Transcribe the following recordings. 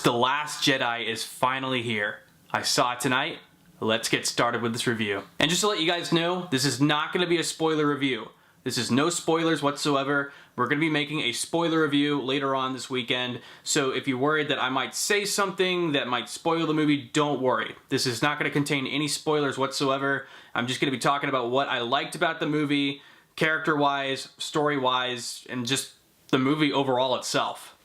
The Last Jedi is finally here. I saw it tonight. Let's get started with this review. And just to let you guys know, this is not going to be a spoiler review. This is no spoilers whatsoever. We're going to be making a spoiler review later on this weekend, so if you're worried that I might say something that might spoil the movie, don't worry. This is not going to contain any spoilers whatsoever. I'm just going to be talking about what I liked about the movie, character-wise, story-wise, and just the movie overall itself.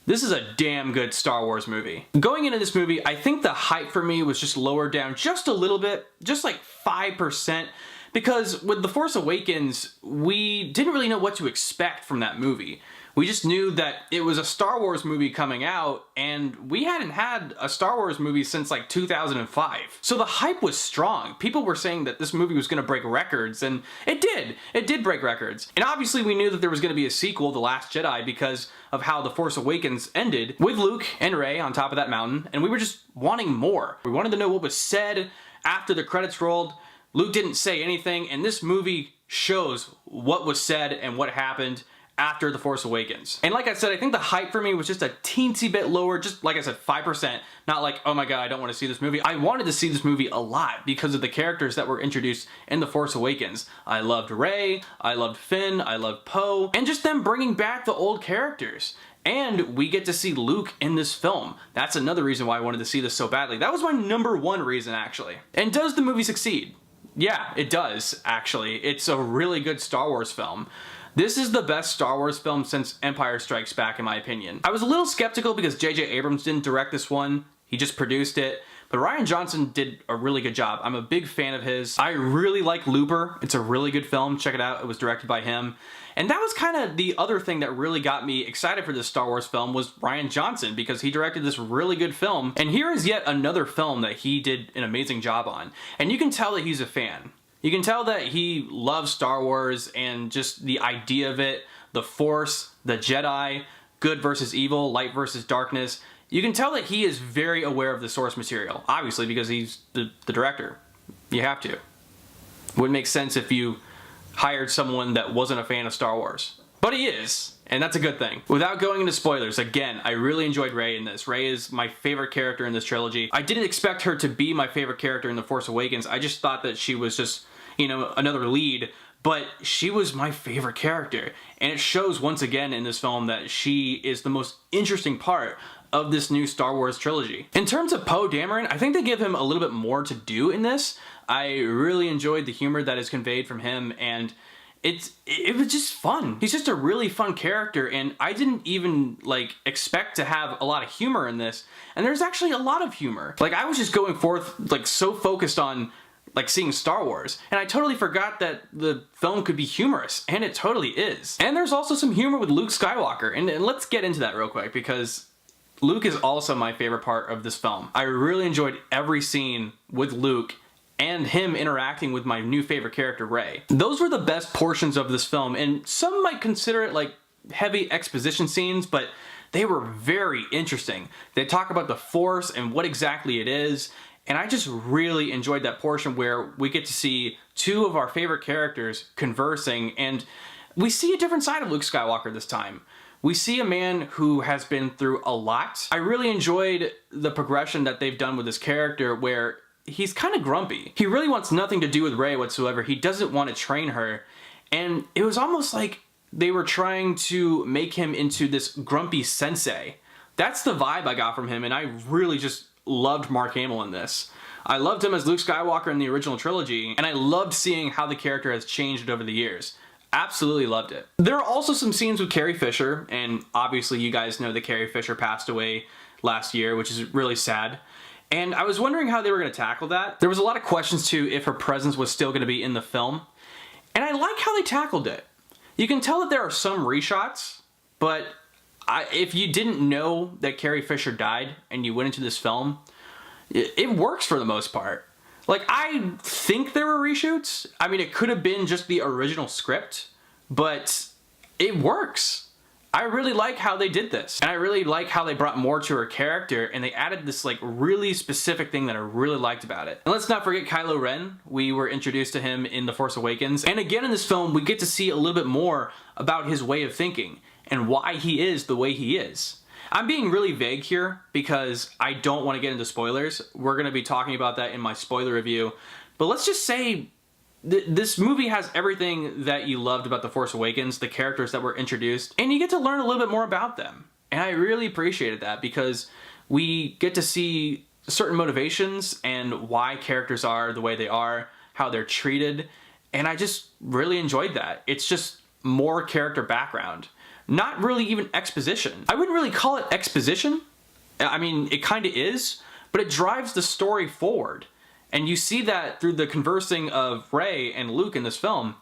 This is a damn good Star Wars movie. Going into this movie, I think the hype for me was just lowered down just a little bit, just like 5%, because with The Force Awakens, we didn't really know what to expect from that movie. We just knew that it was a Star Wars movie coming out, and we hadn't had a Star Wars movie since like 2005. So the hype was strong. People were saying that this movie was going to break records, and it did. It did break records. And obviously we knew that there was going to be a sequel, The Last Jedi, because of how The Force Awakens ended with Luke and Rey on top of that mountain, and we were just wanting more. We wanted to know what was said after the credits rolled. Luke didn't say anything, and this movie shows what was said and what happened after The Force Awakens. And like I said, I think the hype for me was just a teensy bit lower, just like I said, 5%. Not like, oh my god, I don't want to see this movie. I wanted to see this movie a lot because of the characters that were introduced in The Force Awakens. I loved Rey, I loved Finn, I loved Poe, and just them bringing back the old characters. And we get to see Luke in this film. That's another reason why I wanted to see this so badly. That was my #1 reason, actually. And does the movie succeed? Yeah, it does, actually. It's a really good Star Wars film. This is the best Star Wars film since Empire Strikes Back, in my opinion. I was a little skeptical because J.J. Abrams didn't direct this one. He just produced it. But Rian Johnson did a really good job. I'm a big fan of his. I really like Looper. It's a really good film. Check it out. It was directed by him. And that was kind of the other thing that really got me excited for this Star Wars film was Rian Johnson, because he directed this really good film. And here is yet another film that he did an amazing job on. And you can tell that he's a fan. You can tell that he loves Star Wars and just the idea of it, the Force, the Jedi, good versus evil, light versus darkness. You can tell that he is very aware of the source material, obviously because he's the director. You have to. Wouldn't make sense if you hired someone that wasn't a fan of Star Wars. But he is, and that's a good thing. Without going into spoilers, again, I really enjoyed Rey in this. Rey is my favorite character in this trilogy. I didn't expect her to be my favorite character in The Force Awakens. I just thought that she was just, you know, another lead, but she was my favorite character. And it shows once again in this film that she is the most interesting part of this new Star Wars trilogy. In terms of Poe Dameron, I think they give him a little bit more to do in this. I really enjoyed the humor that is conveyed from him, and it was just fun. He's just a really fun character, and I didn't even like expect to have a lot of humor in this, and there's actually a lot of humor. Like, I was just going forth like so focused on like seeing Star Wars, and I totally forgot that the film could be humorous, and it totally is. And there's also some humor with Luke Skywalker, and let's get into that real quick, because Luke is also my favorite part of this film. I really enjoyed every scene with Luke and him interacting with my new favorite character, Rey. Those were the best portions of this film, and some might consider it like heavy exposition scenes, but they were very interesting. They talk about the Force and what exactly it is, and I just really enjoyed that portion where we get to see two of our favorite characters conversing, and we see a different side of Luke Skywalker this time. We see a man who has been through a lot. I really enjoyed the progression that they've done with this character where he's kind of grumpy. He really wants nothing to do with Rey whatsoever. He doesn't want to train her. And it was almost like they were trying to make him into this grumpy sensei. That's the vibe I got from him, and I really just loved Mark Hamill in this. I loved him as Luke Skywalker in the original trilogy, and I loved seeing how the character has changed over the years. Absolutely loved it. There are also some scenes with Carrie Fisher, and obviously you guys know that Carrie Fisher passed away last year, which is really sad. And I was wondering how they were going to tackle that. There was a lot of questions too if her presence was still going to be in the film. And I like how they tackled it. You can tell that there are some reshots, but if you didn't know that Carrie Fisher died and you went into this film, it works for the most part. Like, I think there were reshoots. I mean, it could have been just the original script, but it works. I really like how they did this. And I really like how they brought more to her character, and they added this like really specific thing that I really liked about it. And let's not forget Kylo Ren. We were introduced to him in The Force Awakens. And again in this film, we get to see a little bit more about his way of thinking and why he is the way he is. I'm being really vague here because I don't want to get into spoilers. We're going to be talking about that in my spoiler review. But let's just say this movie has everything that you loved about The Force Awakens, the characters that were introduced, and you get to learn a little bit more about them. And I really appreciated that because we get to see certain motivations and why characters are the way they are, how they're treated, and I just really enjoyed that. It's just more character background. Not really even exposition. I wouldn't really call it exposition. I mean, it kind of is, but it drives the story forward. And you see that through the conversing of Rey and Luke in this film.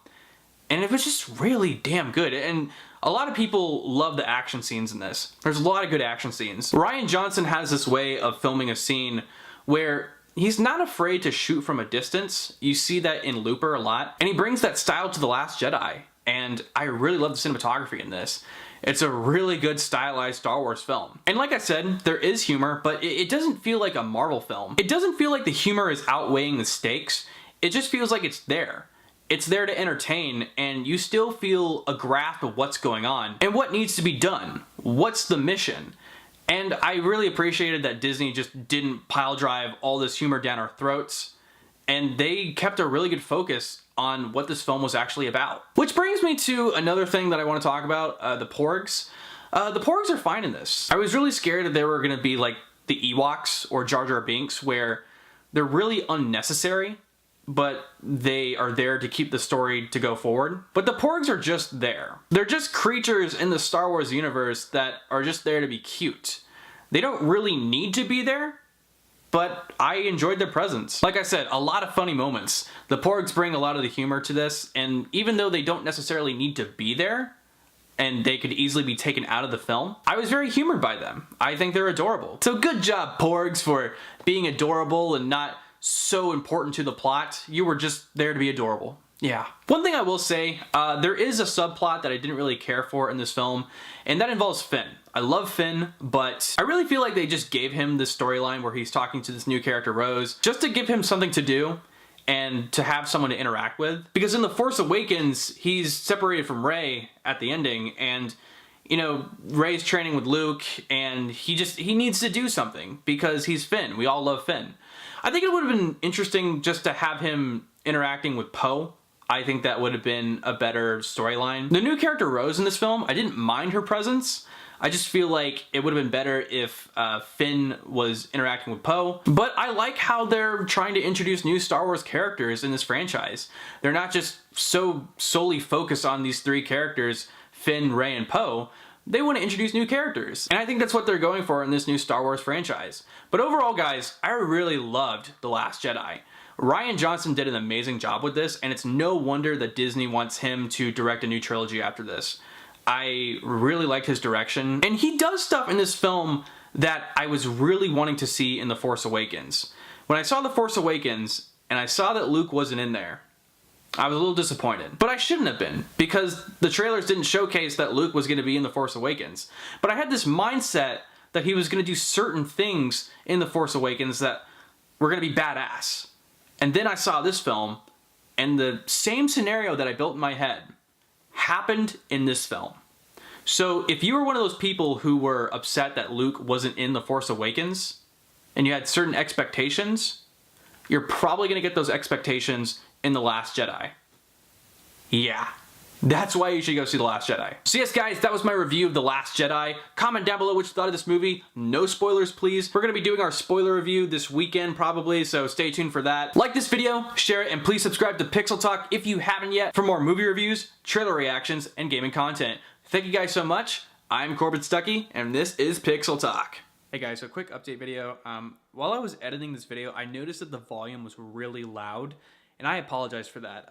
And it was just really damn good. And a lot of people love the action scenes in this. There's a lot of good action scenes. Rian Johnson has this way of filming a scene where he's not afraid to shoot from a distance. You see that in Looper a lot. And he brings that style to The Last Jedi. And I really love the cinematography in this. It's a really good stylized Star Wars film. And like I said, there is humor, but it doesn't feel like a Marvel film. It doesn't feel like the humor is outweighing the stakes. It just feels like it's there. It's there to entertain, and you still feel a grasp of what's going on and what needs to be done. What's the mission? And I really appreciated that Disney just didn't pile drive all this humor down our throats, and they kept a really good focus on what this film was actually about. Which brings me to another thing that I want to talk about, the Porgs. The Porgs are fine in this. I was really scared that they were going to be like the Ewoks or Jar Jar Binks, where they're really unnecessary, but they are there to keep the story to go forward. But the Porgs are just there. They're just creatures in the Star Wars universe that are just there to be cute. They don't really need to be there, but I enjoyed their presence. Like I said, a lot of funny moments. The Porgs bring a lot of the humor to this, and even though they don't necessarily need to be there, and they could easily be taken out of the film, I was very humored by them. I think they're adorable. So good job, Porgs, for being adorable and not so important to the plot. You were just there to be adorable. Yeah. One thing I will say, there is a subplot that I didn't really care for in this film, and that involves Finn. I love Finn, but I really feel like they just gave him this storyline where he's talking to this new character, Rose, just to give him something to do and to have someone to interact with. Because in The Force Awakens, he's separated from Rey at the ending, and you know, Rey's training with Luke, and he needs to do something because he's Finn. We all love Finn. I think it would have been interesting just to have him interacting with Poe. I think that would have been a better storyline. The new character Rose in this film, I didn't mind her presence. I just feel like it would have been better if Finn was interacting with Poe. But I like how they're trying to introduce new Star Wars characters in this franchise. They're not just so solely focused on these three characters, Finn, Rey, and Poe. They want to introduce new characters. And I think that's what they're going for in this new Star Wars franchise. But overall, guys, I really loved The Last Jedi. Rian Johnson did an amazing job with this, and it's no wonder that Disney wants him to direct a new trilogy after this. I really liked his direction, and he does stuff in this film that I was really wanting to see in The Force Awakens. When I saw The Force Awakens, and I saw that Luke wasn't in there, I was a little disappointed. But I shouldn't have been, because the trailers didn't showcase that Luke was going to be in The Force Awakens. But I had this mindset that he was going to do certain things in The Force Awakens that were going to be badass. And then I saw this film, and the same scenario that I built in my head happened in this film. So if you were one of those people who were upset that Luke wasn't in The Force Awakens, and you had certain expectations, you're probably going to get those expectations in The Last Jedi. Yeah. That's why you should go see The Last Jedi. So yes, guys, that was my review of The Last Jedi. Comment down below what you thought of this movie. No spoilers, please. We're going to be doing our spoiler review this weekend, probably, so stay tuned for that. Like this video, share it, and please subscribe to Pixel Talk if you haven't yet for more movie reviews, trailer reactions, and gaming content. Thank you guys so much. I'm Corbin Stuckey, and this is Pixel Talk. Hey guys, so a quick update video. While I was editing this video, I noticed that the volume was really loud, and I apologize for that.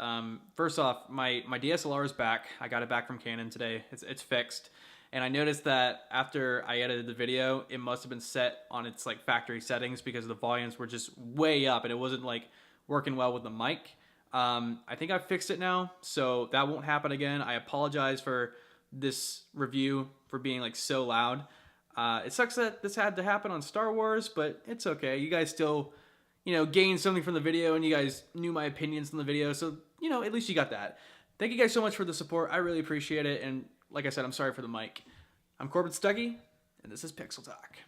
First off, my DSLR is back. I got it back from Canon today. It's fixed. And I noticed that after I edited the video, it must have been set on its like factory settings because the volumes were just way up and it wasn't like working well with the mic. I think I fixed it now, so that won't happen again. I apologize for this review for being like so loud. It sucks that this had to happen on Star Wars, but it's okay. You guys still, you know, gained something from the video, and you guys knew my opinions in the video, so, you know, at least you got that. Thank you guys so much for the support. I really appreciate it, and like I said, I'm sorry for the mic. I'm Corbin Stuckey, and this is Pixel Talk.